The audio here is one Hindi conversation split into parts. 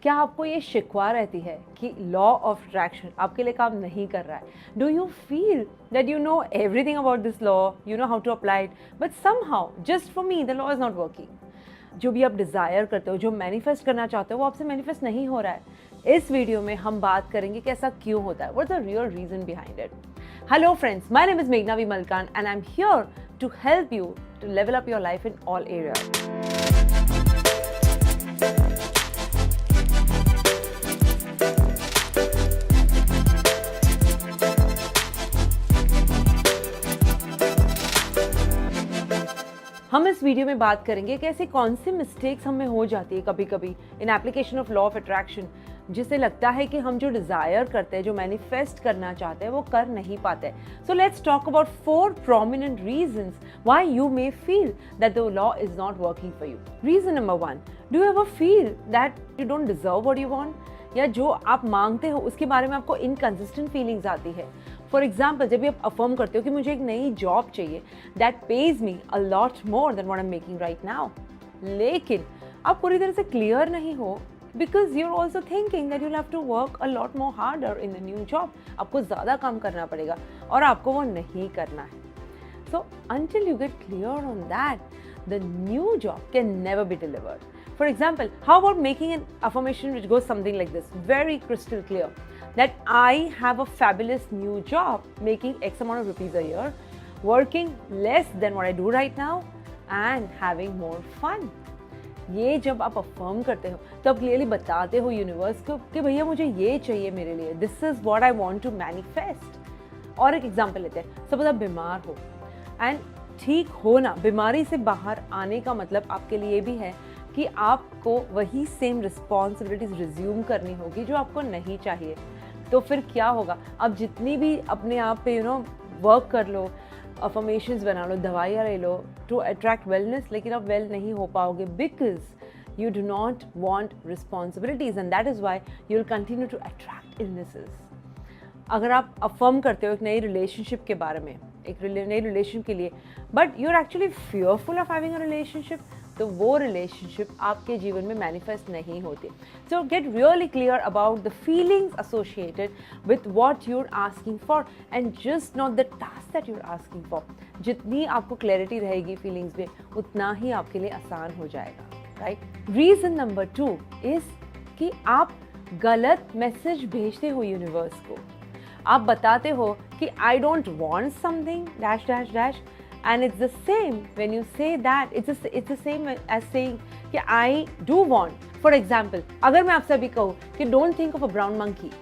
क्या आपको ये शिकवा रहती है कि लॉ ऑफ अट्रैक्शन आपके लिए काम नहीं कर रहा है? Do you feel that you know everything about this law, you know how to apply it, but somehow just for me the law is not working? जो भी आप डिज़ायर करते हो, जो मैनिफेस्ट करना चाहते हो, वो आपसे मैनिफेस्ट नहीं हो रहा है। इस वीडियो में हम बात करेंगे कि ऐसा क्यों होता है, what is the real reason behind it. Hello friends, my name is मेघना V Malkan and I am here to help you to level up your life in all areas. हम इस वीडियो में बात करेंगे कि ऐसी कौन सी मिस्टेक्स हमें हो जाती है कभी कभी in application of law of attraction, जिससे लगता है कि हम जो डिज़ायर करते हैं, जो मैनिफेस्ट करना चाहते हैं, वो कर नहीं पाते। So let's talk about 4 prominent reasons why you may feel that the law is not working for you. Reason number 1, do you ever feel that you don't deserve what you want? या जो आप मांगते हो उसके बारे में आपको इनकन्सिस्टेंट फीलिंग्स आती है। फॉर एग्जाम्पल, जब भी आप अफर्म करते हो कि मुझे एक नई जॉब चाहिए that pays me a lot more than what I am making right now, लेकिन आप पूरी तरह से क्लियर नहीं हो because you are also thinking that you'll have to work a lot more harder in the new job. आपको ज़्यादा काम करना पड़ेगा और आपको वो नहीं करना है। सो until you get clear on that, the new job can never be delivered. For example, how about making an affirmation which goes something like this, very crystal clear, that I have a fabulous new job, making X amount of rupees a year, working less than what I do right now, and having more fun. ये जब आप अफर्म करते हो तो आप क्लियरली बताते हो यूनिवर्स को कि भैया मुझे ये चाहिए मेरे लिए, this is what I want to manifest. और एक एग्जांपल लेते हैं, सपोज आप बीमार हो एंड ठीक होना, बीमारी से बाहर आने का मतलब आपके लिए भी है कि आपको वही सेम रिस्पॉन्सिबिलिटीज रिज्यूम करनी होगी जो आपको नहीं चाहिए। तो फिर क्या होगा? आप जितनी भी अपने आप पे वर्क कर लो, अफर्मेशंस बना लो, दवाइयाँ ले लो टू अट्रैक्ट वेलनेस, लेकिन आप वेल नहीं हो पाओगे because you do not want responsibilities and that is why you will continue to attract illnesses. अगर आप अफर्म करते हो एक नई रिलेशनशिप के बारे में, एक नई रिलेशन के लिए, but you are actually fearful of having a relationship, तो वो रिलेशनशिप आपके जीवन में मैनिफेस्ट नहीं होती। So get really clear about the feelings associated with what you are asking for and just not the task that you are asking for. जितनी आपको क्लैरिटी रहेगी फीलिंग्स में, उतना ही आपके लिए आसान हो जाएगा, राइट? रीजन नंबर 2 इज कि आप गलत मैसेज भेजते हो यूनिवर्स को। आप बताते हो कि I don't want something dash dash dash, and it's the same when you say that, it's the same as saying कि I do want. For example, अगर मैं आपसे अभी कहूँ कि don't think of a brown monkey,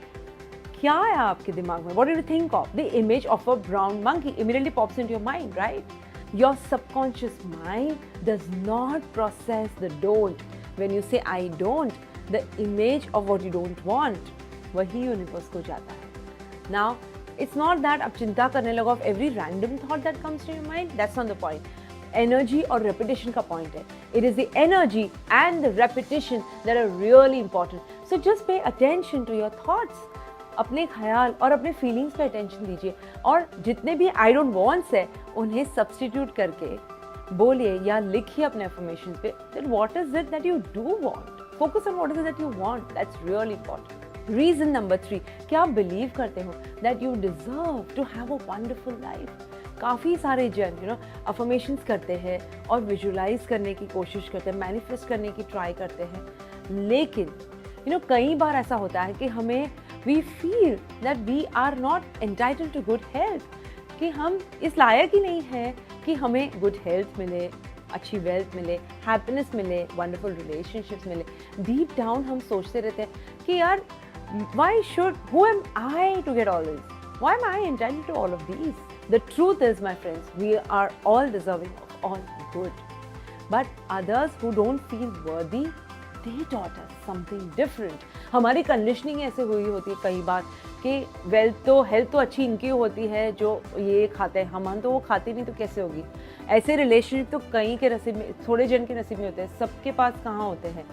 क्या है आपके दिमाग में? What do you think of? The image of a brown monkey immediately pops into your mind, right? Your subconscious mind does not process the don't. When you say I don't, the image of what you don't want वही यूनिवर्स को जाता है। Now it's not that आप चिंता करने लगो of every random thought that comes to your mind. That's not the point. Energy और repetition का point है. It is the energy and the repetition that are really important. So just pay attention to your thoughts. अपने ख्याल और अपने feelings पे attention दीजिए और जितने भी I don't wants है उन्हें substitute करके बोलिए या लिखिए अपने affirmations पे that what is it that you do want. Focus on what is it that you want. That's really important. Reason number 3, क्या आप बिलीव करते हो that you deserve to have a wonderful life? काफ़ी सारे जन अफर्मेशंस करते हैं और विजुलाइज करने की कोशिश करते हैं, मैनिफेस्ट करने की ट्राई करते हैं, लेकिन कई बार ऐसा होता है कि हमें we feel that we are not entitled to good health, कि हम इस लायक ही नहीं है कि हमें गुड हेल्थ मिले, अच्छी वेल्थ मिले, हैप्पीनेस मिले, वंडरफुल रिलेशनशिप्स मिले। डीप डाउन हम सोचते रहते हैं कि यार who am I to get all this? Why am I entitled to all of these? The truth is, my friends, we are all deserving of all good. But others who don't feel worthy, they taught us something different. हमारी कंडीशनिंग ऐसे हुई होती है कई बार कि हेल्थ तो अच्छी इनकी होती है जो ये खाते हैं, हम तो वो खाते नहीं, तो कैसे होगी? ऐसे रिलेशनशिप तो कई के नसीब में, थोड़े जन के नसीब में होते हैं, सबके पास कहाँ होते हैं।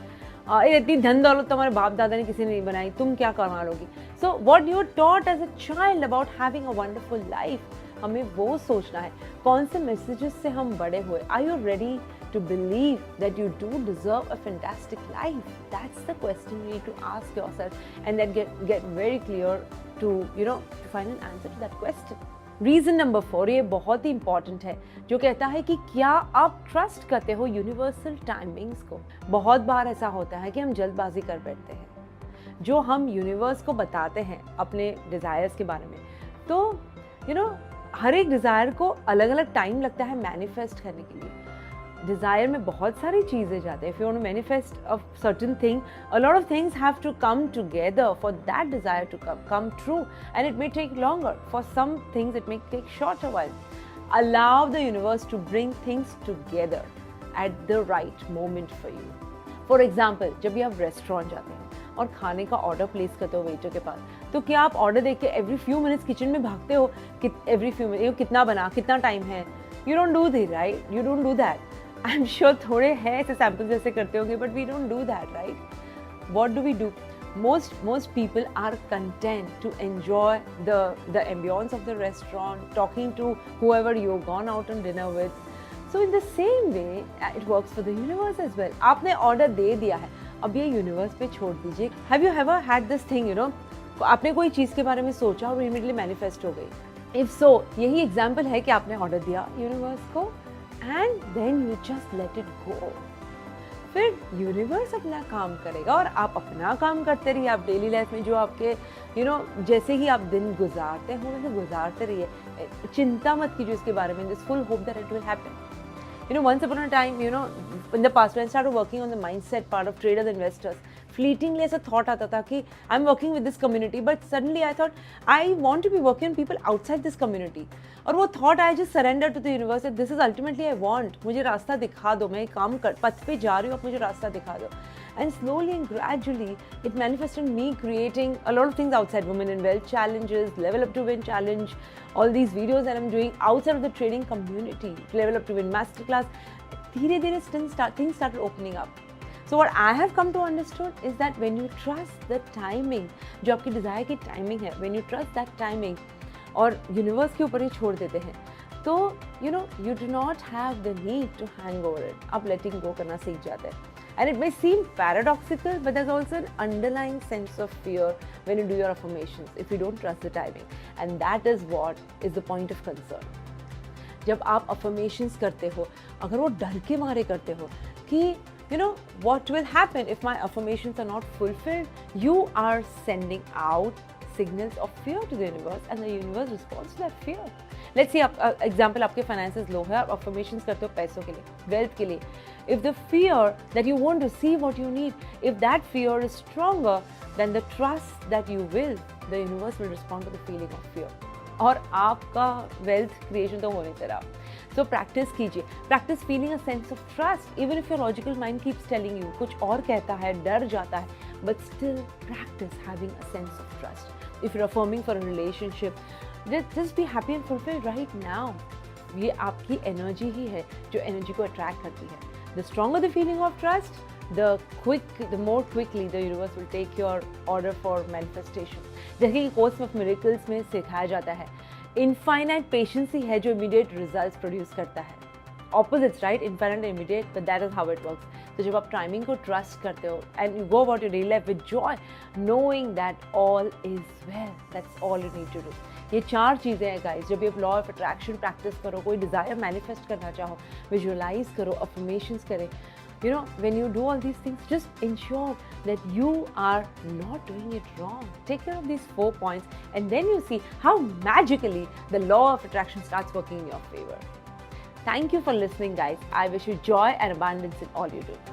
इतनी धन दौलत तो हमारे बाप दादा ने किसी ने नहीं बनाई, तुम क्या कमा लोगी? So what you taught as a child about having a wonderful life, हमें वो सोचना है। कौन से मैसेजेस से हम बड़े हुए? Are you ready to believe that you do deserve a fantastic life? That's the question you need to ask yourself, and then get very clear to to find an answer to that question. Reason number 4, ये बहुत ही इंपॉर्टेंट है, जो कहता है कि क्या आप ट्रस्ट करते हो यूनिवर्सल टाइमिंग्स को। बहुत बार ऐसा होता है कि हम जल्दबाजी कर बैठते हैं, जो हम यूनिवर्स को बताते हैं अपने डिज़ायर्स के बारे में, तो हर एक डिज़ायर को अलग अलग टाइम लगता है मैनिफेस्ट करने के लिए। डिज़ायर में बहुत सारी चीज़ें जाते हैं। If you want to manifest a certain thing, a lot of things have to come together for that desire to come true, and it may take longer. For some things it may take shorter while. Allow the universe to bring things together at the right moment for you. For example, जब भी आप रेस्टोरेंट जाते हैं और खाने का ऑर्डर प्लेस करते हो वेटर के पास, तो क्या आप ऑर्डर देख के एवरी फ्यू मिनट्स किचन में भागते हो कि एवरी फ्यू मिनट कितना बना, कितना टाइम है? You don't do that, right? You don't do that. I am sure थोड़े हैं ऐसे सैम्पल जैसे करते होंगे, but we don't do that, right? What do we do? Most people are content to enjoy the ambience of the restaurant, talking to whoever you've gone out on dinner with. So in the same way, it works for the universe as well. आपने ऑर्डर दे दिया है, अब ये यूनिवर्स पे छोड़ दीजिए। Have you ever had this thing, आपने कोई चीज़ के बारे में सोचा और इमीडिएटली मैनिफेस्ट हो गई? If so, यही एग्जाम्पल है कि आपने ऑर्डर दिया यूनिवर्स को, and then you just let it go. फिर यूनिवर्स अपना काम करेगा और आप अपना काम करते रहिए। आप डेली लाइफ में जो आपके जैसे ही आप दिन गुजारते हो वैसे गुजारते रहिए, चिंता मत कीजिए इसके बारे में। This full hope that it will happen. Once upon a time, in the past when I started working on the mindset part of traders investors, fleetingly ऐसा thought आता था कि I'm working with this community, but suddenly I thought I want to be working on people outside this community. और वो thought I just surrendered to the universe that this is ultimately I want. मुझे रास्ता दिखा दो, मैं काम कर पथ पे जा रही हूँ, आप मुझे रास्ता दिखा दो। And slowly and gradually, it manifested me creating a lot of things outside Women in Wealth challenges, Level Up to Win challenge, all these videos that I'm doing outside of the trading community, Level Up to Win masterclass. धीरे-धीरे things started opening up. So what I have come to understand is that when you trust the timing, जो आपकी desire की timing है, when you trust that timing और universe के ऊपर ही छोड़ देते हैं, तो you do not have the need to hang over it. आप letting go करना सीख जाते हैं. And it may seem paradoxical, but there's also an underlying sense of fear when you do your affirmations, if you don't trust the timing. And that is what is the point of concern. जब आप affirmations करते हो, अगर वो डर के मारे करते हो कि what will happen if my affirmations are not fulfilled, you are sending out signals of fear to the universe, and the universe responds to that fear. Let's say example, आपके finances low है, आप affirmations करते हो पैसों के लिए, wealth के लिए. If the fear that you won't receive what you need, if that fear is stronger than the trust that you will, the universe will respond to the feeling of fear. और आपका wealth creation तो हो नहीं तेरा. So practice कीजिए, practice feeling a sense of trust, even if your logical mind keeps telling you कुछ और कहता है, डर जाता है, but still practice having a sense of trust. If you're affirming for a relationship, just be happy and fulfilled right now. ये आपकी energy ही है जो energy को attract करती है. The stronger the feeling of trust, the more quickly the universe will take your order for manifestation. जैसे कि कोर्स ऑफ मिरेकल्स में सिखाया जाता है, इनफाइनाइट पेशेंस ही है जो इमीडिएट रिजल्ट्स प्रोड्यूस करता है। Opposites, right? Infinite and immediate, but that is how it works. तो जब आप टाइमिंग को ट्रस्ट करते हो and you go about your daily life with joy, knowing that all is well, that's all you need to do. ये 4 चीज़ें हैं गाइस। जब ये लॉ ऑफ अट्रैक्शन प्रैक्टिस करो, कोई डिज़ायर मैनिफेस्ट करना चाहो, विजुअलाइज करो, अफर्मेशंस करें, when you do all these things, just ensure that you are not doing it wrong. Take care of these 4 points, and then you see how magically the law of attraction starts working in your favor. Thank you for listening, guys. I wish you joy and abundance in all you do.